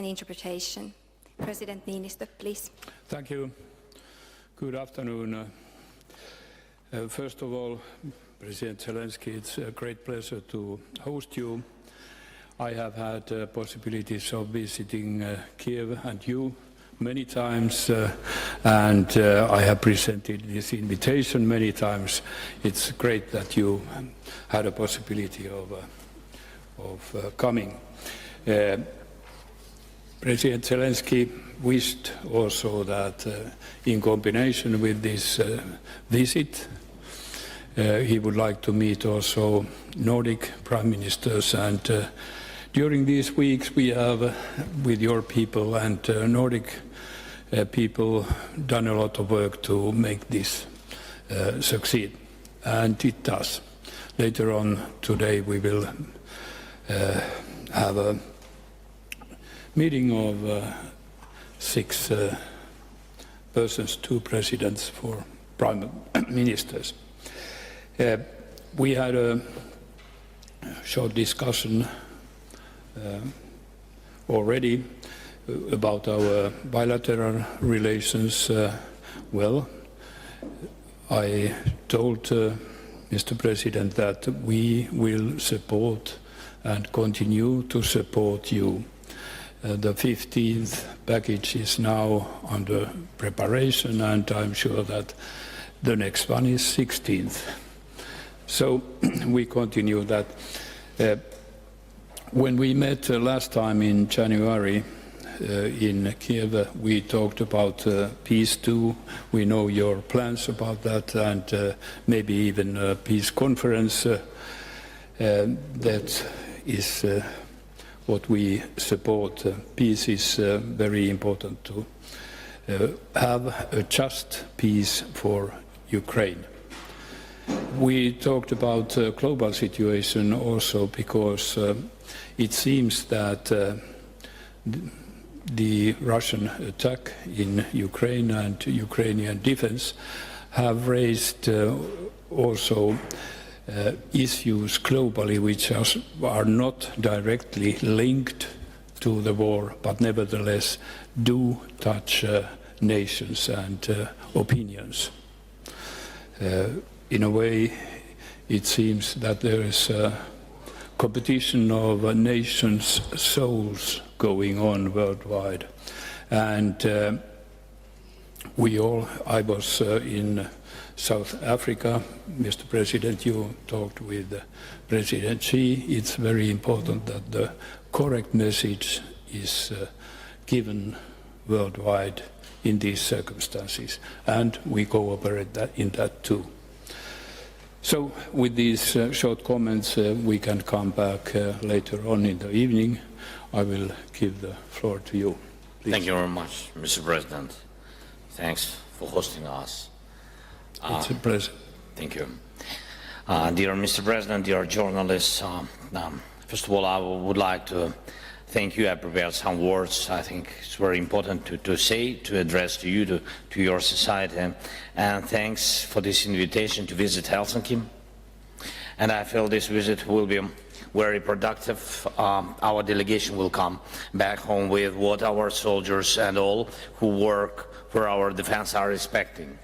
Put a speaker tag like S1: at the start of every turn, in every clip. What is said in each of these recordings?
S1: and interpretation. President Niinistö, please.
S2: Thank you. Good afternoon. First of all, President Zelenskyy, it's a great pleasure to host you. I have had possibilities of visiting Kiev and you many times, and I have presented this invitation many times. It's great that you had a possibility of coming. President Zelenskyy wished also that in combination with this visit, he would like to meet also Nordic prime ministers, and during these weeks we have, with your people and Nordic people, done a lot of work to make this succeed, and it does. Later on today we will have a meeting of 6 persons, 2 presidents for prime ministers. We had a short discussion already about our bilateral relations. Well, I told Mr. President that we will support and continue to support you. The 15th package is now under preparation, and I'm sure that the next one is 16th. So we continue that. When we met last time in January in Kiev, we talked about peace too. We know your plans about that, and maybe even a peace conference. That is what we support. Peace is very important to have a just peace for Ukraine. We talked about the global situation also because it seems that the Russian attack in Ukraine and Ukrainian defense have raised also issues globally which are not directly linked to the war, but nevertheless do touch nations and opinions. In a way, it seems that there is a competition of nations' souls going on worldwide. And I was in South Africa. Mr. President, you talked with President Xi. It's very important that the correct message is given worldwide in these circumstances, and we cooperate in that too. So with these short comments, we can come back later on in the evening. I will give the floor to you. Please.
S3: Thank you very much, Mr. President. Thanks for hosting us.
S2: It's a pleasure.
S3: Thank you. Dear Mr. President, dear journalists, first of all, I would like to thank you. I prepared some words I think it's very important to say, to address to you, to your society. And thanks for this invitation to visit Helsinki. And I feel this visit will be very productive. Our delegation will come back home with what our soldiers and all who work for our defense are expecting.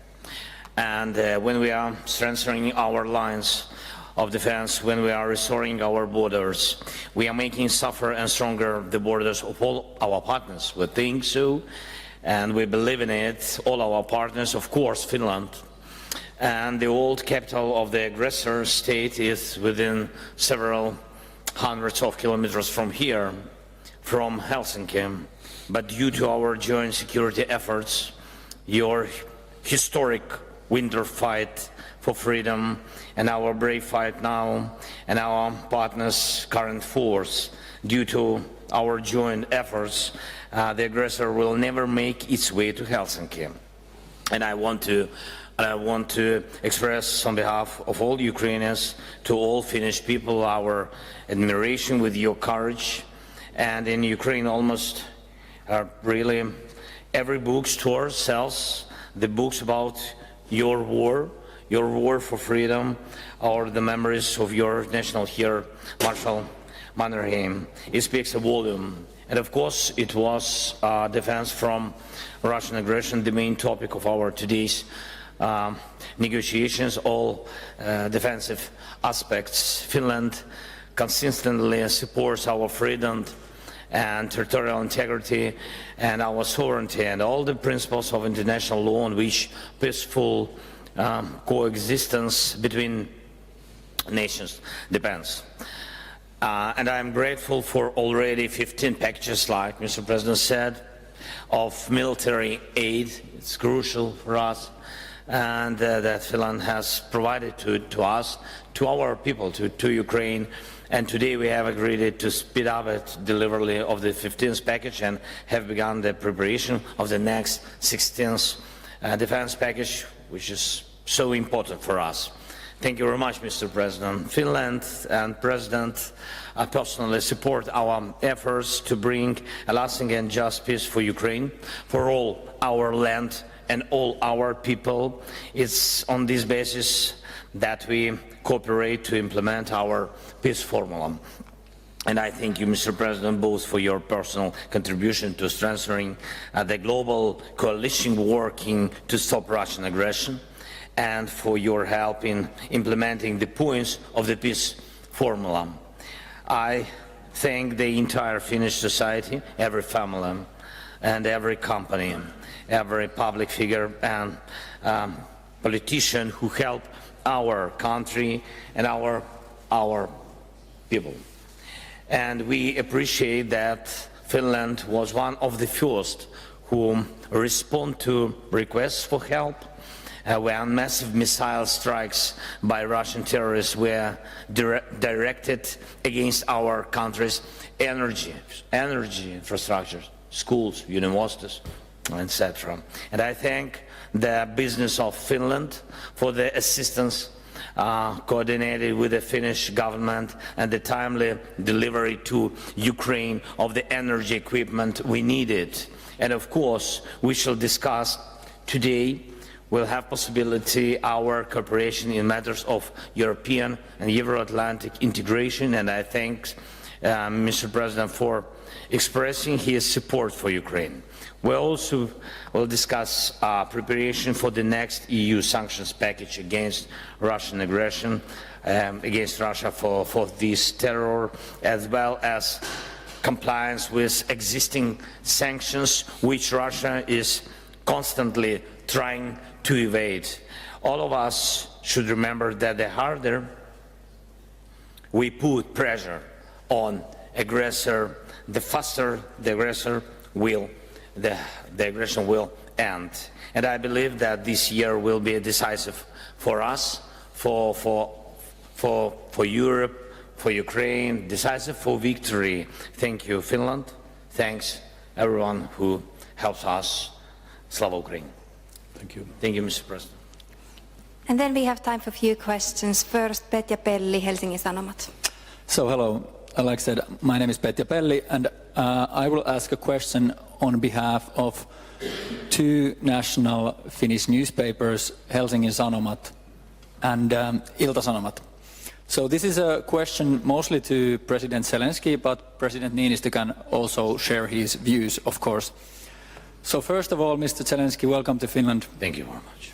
S3: And when we are strengthening our lines of defense, when we are restoring our borders, we are making tougher and stronger the borders of all our partners. We think so, and we believe in it. All our partners, of course, Finland, and the old capital of the aggressor state is within several hundreds of kilometers from here, from Helsinki. But due to our joint security efforts, your historic winter fight for freedom, and our brave fight now, and our partners' current force, due to our joint efforts, the aggressor will never make its way to Helsinki. And I want to express on behalf of all Ukrainians, to all Finnish people, our admiration with your courage. And in Ukraine, almost really every bookstore sells the books about your war for freedom, or the memories of your national hero, Marshal Mannerheim. It speaks a volume, And of course, it was defense from Russian aggression, the main topic of our today's negotiations, all defensive aspects. Finland consistently supports our freedom and territorial integrity and our sovereignty and all the principles of international law on which peaceful coexistence between nations depends. And I am grateful for already 15 packages, like Mr. President said, of military aid. It's crucial for us, and that Finland has provided to us, to our people, to Ukraine. And today we have agreed to speed up the delivery of the 15th package and have begun the preparation of the next 16th defense package, which is so important for us. Thank you very much, Mr. President. Finland and President personally support our efforts to bring a lasting and just peace for Ukraine, for all our land and all our people. It's on this basis that we cooperate to implement our peace formula. And I thank you, Mr. President, both for your personal contribution to strengthening the global coalition working to stop Russian aggression, and for your help in implementing the points of the peace formula. I thank the entire Finnish society, every family and every company, every public figure and politician who help our country and our people. And we appreciate that Finland was one of the first who respond to requests for help when massive missile strikes by Russian terrorists were directed against our country's energy infrastructures, schools, universities, etc. And I thank the business of Finland for the assistance coordinated with the Finnish government and the timely delivery to Ukraine of the energy equipment we needed. And of course, we shall discuss today. We'll have possibility our cooperation in matters of European and Euro-Atlantic integration, and I thank Mr. President for expressing his support for Ukraine. We also will discuss preparation for the next EU sanctions package against Russian aggression, against Russia for this terror, as well as compliance with existing sanctions, which Russia is constantly trying to evade. All of us should remember that the harder we put pressure on aggressor, the faster the aggression will end. And I believe that this year will be decisive for us, for Europe, for Ukraine, decisive for victory. Thank you, Finland. Thanks everyone who helps us. Slava Ukraine.
S2: Thank you.
S3: Thank you, Mr. President.
S1: And then we have time for a few questions. First, Petja Pelli, Helsingin Sanomat.
S4: So hello, like I said, my name is Petja Pelli, and I will ask a question on behalf of two national Finnish newspapers, Helsingin Sanomat and Ilta-Sanomat. So this is a question mostly to President Zelenskyy, but President Niinistö can also share his views, of course. So first of all, Mr. Zelenskyy, welcome to Finland.
S3: Thank you very much.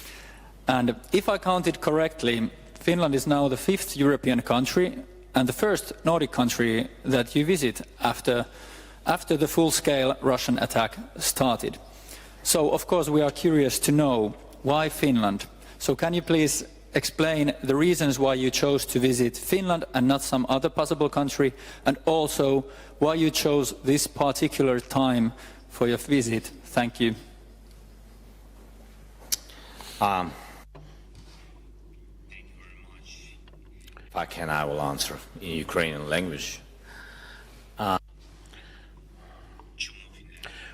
S4: And if I counted correctly, Finland is now the 5th European country and the first Nordic country that you visit after the full-scale Russian attack started. So, of course, we are curious to know why Finland. So can you please explain the reasons why you chose to visit Finland and not some other possible country, and also why you chose this particular time for your visit? Thank you.
S3: Thank you very much. If I can, I will answer in Ukrainian language.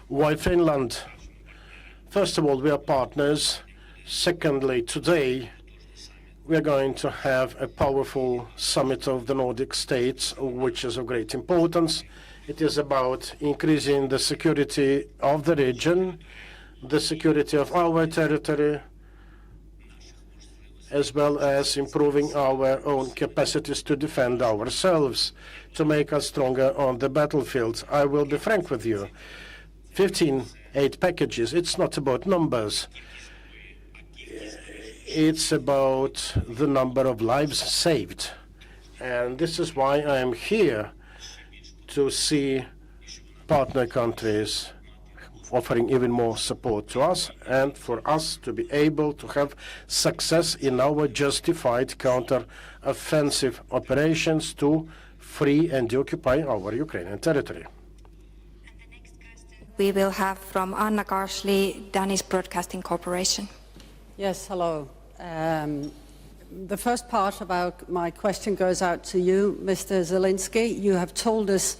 S5: Why Finland? First of all, we are partners. Secondly, today we are going to have a powerful summit of the Nordic states, which is of great importance. It is about increasing the security of the region, the security of our territory, as well as improving our own capacities to defend ourselves. to make us stronger on the battlefield. I will be frank with you. 15 aid packages, it's not about numbers. It's about the number of lives saved. And this is why I am here, to see partner countries offering even more support to us, and for us to be able to have success in our justified counter-offensive operations to free and occupy our Ukrainian territory.
S1: We will have from Anna Karsley, Danish Broadcasting Corporation.
S6: Yes, hello. The first part about my question goes out to you, Mr. Zelenskyy. You have told us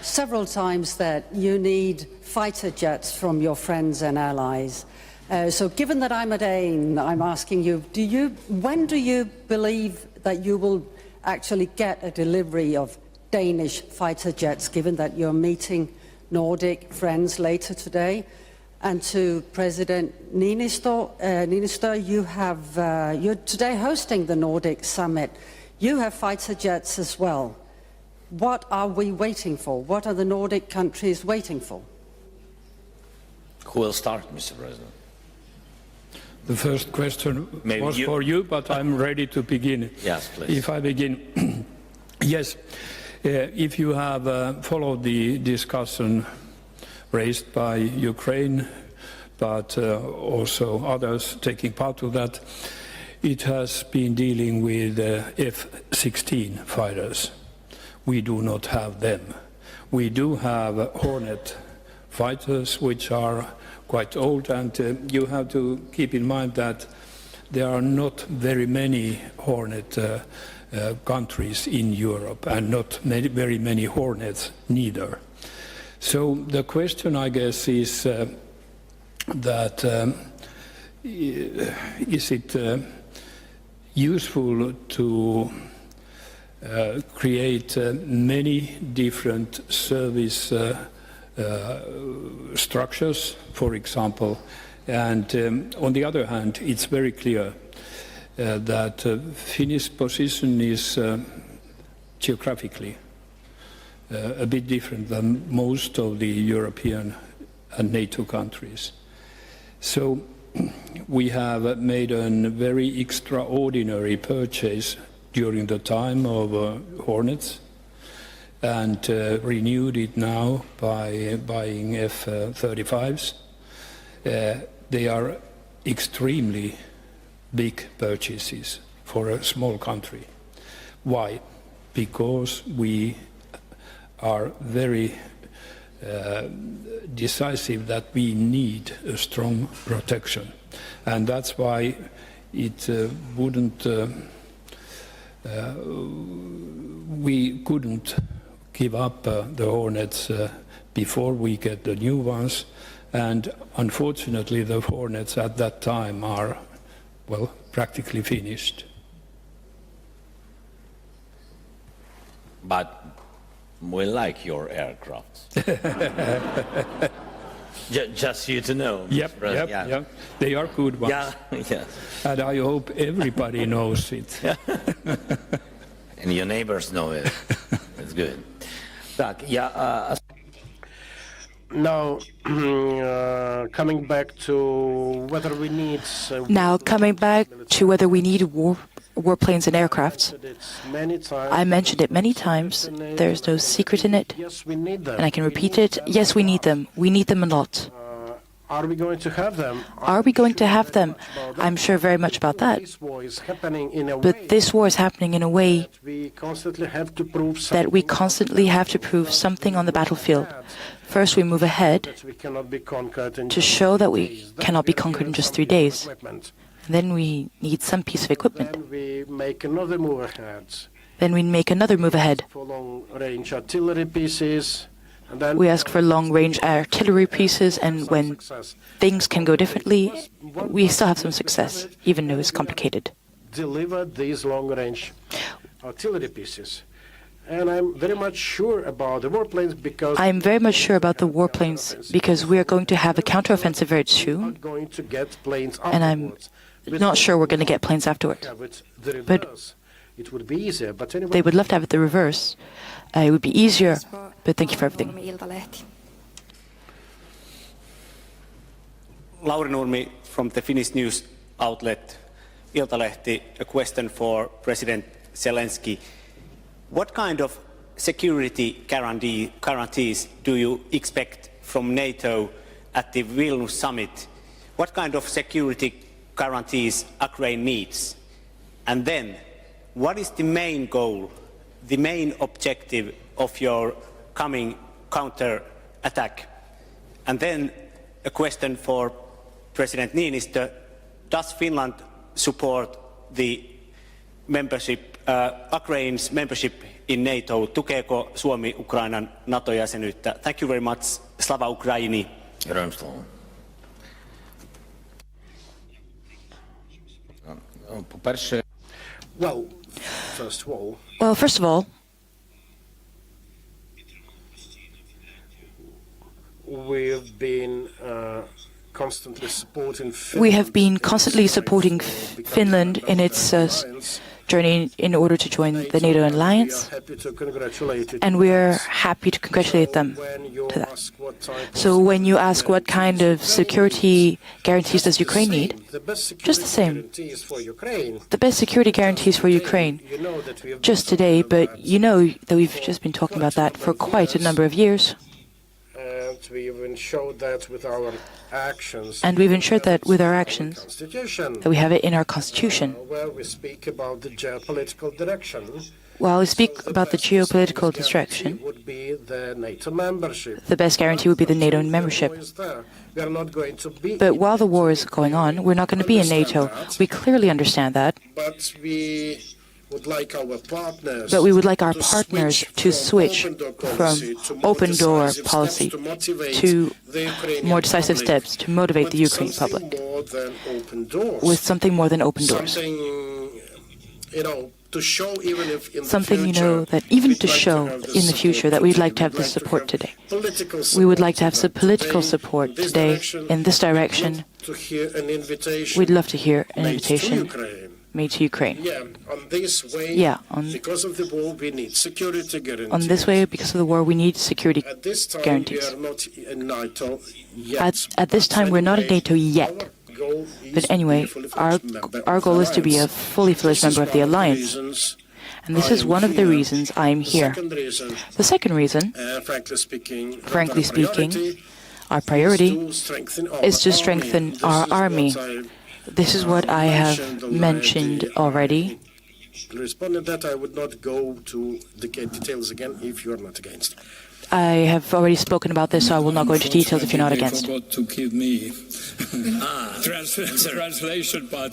S6: several times that you need fighter jets from your friends and allies. So given that I'm a Dane, I'm asking you, when do you believe that you will actually get a delivery of Danish fighter jets, given that you're meeting Nordic friends later today? And to President Niinistö, you're today hosting the Nordic summit. You have fighter jets as well. What are we waiting for? What are the Nordic countries waiting for?
S3: Who will start, Mr. President?
S2: The first question
S3: Maybe
S2: was for you, but I'm ready to begin.
S3: Yes, please.
S2: If I begin, yes. If you have followed the discussion raised by Ukraine, but also others taking part of that, it has been dealing with F-16 fighters. We do not have them. We do have Hornet fighters, which are quite old, and you have to keep in mind that there are not very many Hornet countries in Europe, and not very many Hornets neither. So the question, I guess, is that is it useful to create many different service structures, for example, and on the other hand, it's very clear that Finnish position is geographically a bit different than most of the European and NATO countries. So we have made a very extraordinary purchase during the time of Hornets, and renewed it now by buying F-35s. They are extremely big purchases for a small country. Why? Because we are very decisive that we need a strong protection, and that's why it wouldn't. We couldn't give up the Hornets before we get the new ones, and unfortunately the Hornets at that time are, well, practically finished.
S3: But we like your aircraft. Just you to know.
S2: Yep. They are good ones.
S3: Yeah, yes.
S2: And I hope everybody knows it.
S3: And your neighbors know it. It's good.
S5: Now, coming back to whether we need...
S7: warplanes and aircrafts. I mentioned it many times. There's no secret in it.
S5: Yes, we need them.
S7: And I can repeat it. Yes, we need them. We need them a lot.
S5: Are we going to have them?
S7: Are we going to have them? I'm sure very much about that.
S5: This war is happening in a way
S7: But this war is happening in a way
S5: we constantly have to prove
S7: something on the battlefield. First, we move ahead
S5: that we cannot be conquered in
S7: to show that we cannot be conquered in just 3 days. Then we need some piece of equipment.
S5: Then we make another move ahead.
S7: Then we make another move ahead.
S5: For long-range artillery pieces. And then
S7: We ask for long-range artillery pieces, and when things can go differently, we still have some success, even though it's complicated.
S5: deliver these long-range artillery pieces. And I'm very much sure about the warplanes because
S7: we are going to have a counteroffensive very soon,
S5: going to get planes
S7: and I'm not sure we're going to get planes afterwards.
S5: have it the
S7: But
S5: reverse. it would be easier. But anyway,
S7: They would love to have it the reverse. It would be easier, but thank you for everything.
S8: Lauri Nurmi from the Finnish news outlet Iltalehti. A question for President Zelenskyy. What kind of security guarantees do you expect from NATO at the Vilnius summit? What kind of security guarantees Ukraine needs? And then, what is the main goal, the main objective of your coming counter-attack? And then a question for President Niinistö. Does Finland support the membership, Ukraine's membership in NATO? Tukeeko Suomi Ukrainan NATO-jäsenyyttä? Thank you very much. Slava Ukraini.
S5: well, first of all,
S7: Well, first of all,
S5: we've been constantly supporting Finland.
S7: we have been constantly supporting Finland in its journey in order to join the NATO alliance,
S5: We are happy to congratulate it.
S7: and we're happy to congratulate them
S5: When you
S7: to that.
S5: ask what type of
S7: So when you ask what kind of security guarantees does Ukraine need,
S5: the best
S7: just the same.
S5: guarantees for Ukraine,
S7: the best security guarantees for Ukraine
S5: you know that we have
S7: just
S5: been
S7: today,
S5: talking
S7: but
S5: about
S7: you know that we've just been talking about that for quite a number of years,
S5: and we even showed that with our actions.
S7: and we've ensured that with our actions,
S5: Constitution,
S7: that we have it in our constitution.
S5: where we speak about the geopolitical direction.
S7: While we speak about the
S5: best
S7: geopolitical
S5: guarantee
S7: distraction,
S5: would be the NATO membership.
S7: the best guarantee would be the NATO membership.
S5: We are not going to be
S7: But while the war is going on, we're not going to be in NATO. We clearly understand that,
S5: But we would like our partners.
S7: but we would like our partners to switch from open door policy to more decisive steps to motivate the Ukrainian public with something more than open doors.
S5: Something, to show even if in
S7: Something,
S5: the future,
S7: that even
S5: we'd
S7: to
S5: like
S7: show
S5: have the
S7: in the future
S5: support
S7: that we'd
S5: today.
S7: like to have
S5: We'd
S7: the support today.
S5: Political
S7: We would like to have
S5: support
S7: some political
S5: today
S7: support
S5: this
S7: today
S5: direction.
S7: in this direction.
S5: To hear an invitation
S7: We'd love to hear an
S5: made to
S7: invitation
S5: Ukraine.
S7: made to Ukraine.
S5: Yeah, on this way,
S7: because
S5: of the war, we need security guarantees.
S7: On this way, because of the war, we need security
S5: At this time,
S7: guarantees.
S5: we are not in NATO yet.
S7: At this time, we're not in NATO yet.
S5: Our goal is
S7: But
S5: to be
S7: anyway,
S5: a fully fledged member
S7: our
S5: of the
S7: goal is to be a
S5: alliance.
S7: fully fledged member of the alliance. And this is one of the reasons I am here.
S5: Second reason,
S7: The second reason,
S5: frankly speaking,
S7: our priority is to
S5: our
S7: strengthen
S5: army.
S7: our
S5: This is
S7: army.
S5: what
S7: This is what I have mentioned already.
S5: respond to that. I would not go to the details again if you are not against.
S7: I have already spoken about this, so I will not go into details if you're not against.
S2: They forgot to give me translation, but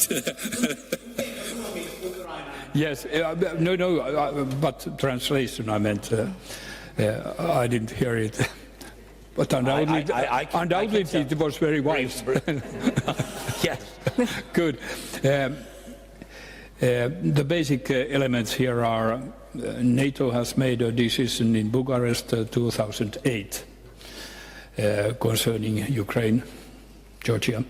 S2: yes, but translation. I meant I didn't hear it, but undoubtedly it was very wise.
S3: Yes.
S2: Good. The basic elements here are NATO has made a decision in Bucharest 2008 concerning Ukraine, Georgia.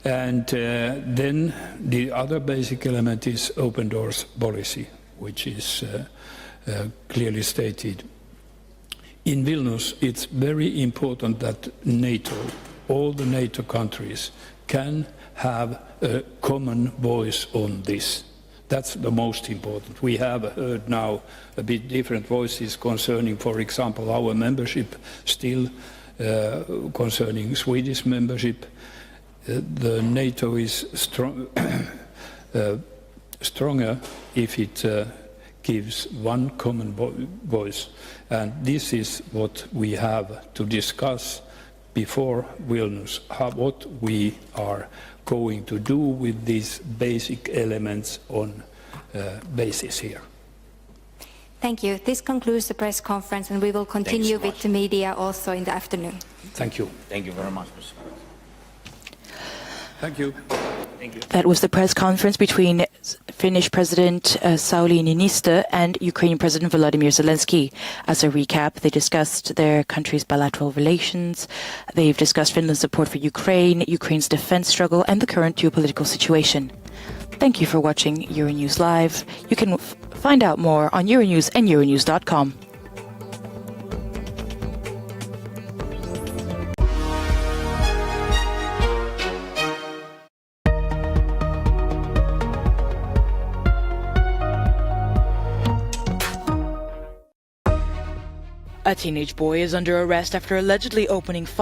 S2: And then the other basic element is open doors policy, which is clearly stated. In Vilnius, it's very important that NATO, all the NATO countries, can have a common voice on this. That's the most important. We have heard now a bit different voices concerning, for example, our membership, still concerning Swedish membership. The NATO is stronger if it gives one common voice. And this is what we have to discuss before Vilnius, what we are going to do with these basic elements on basis here.
S1: Thank you. This concludes the press conference, and we will continue with the media also in the afternoon.
S2: Thank you.
S3: Thank you very much, Mr.
S2: Thank you.
S7: That was the press conference between Finnish President Sauli Niinistö and Ukrainian President Volodymyr Zelenskyy. As a recap, they discussed their country's bilateral relations. They've discussed Finland's support for Ukraine, Ukraine's defense struggle, and the current geopolitical situation. Thank you for watching Euronews Live. You can find out more on Euronews and euronews.com. A teenage boy is under arrest after allegedly opening fire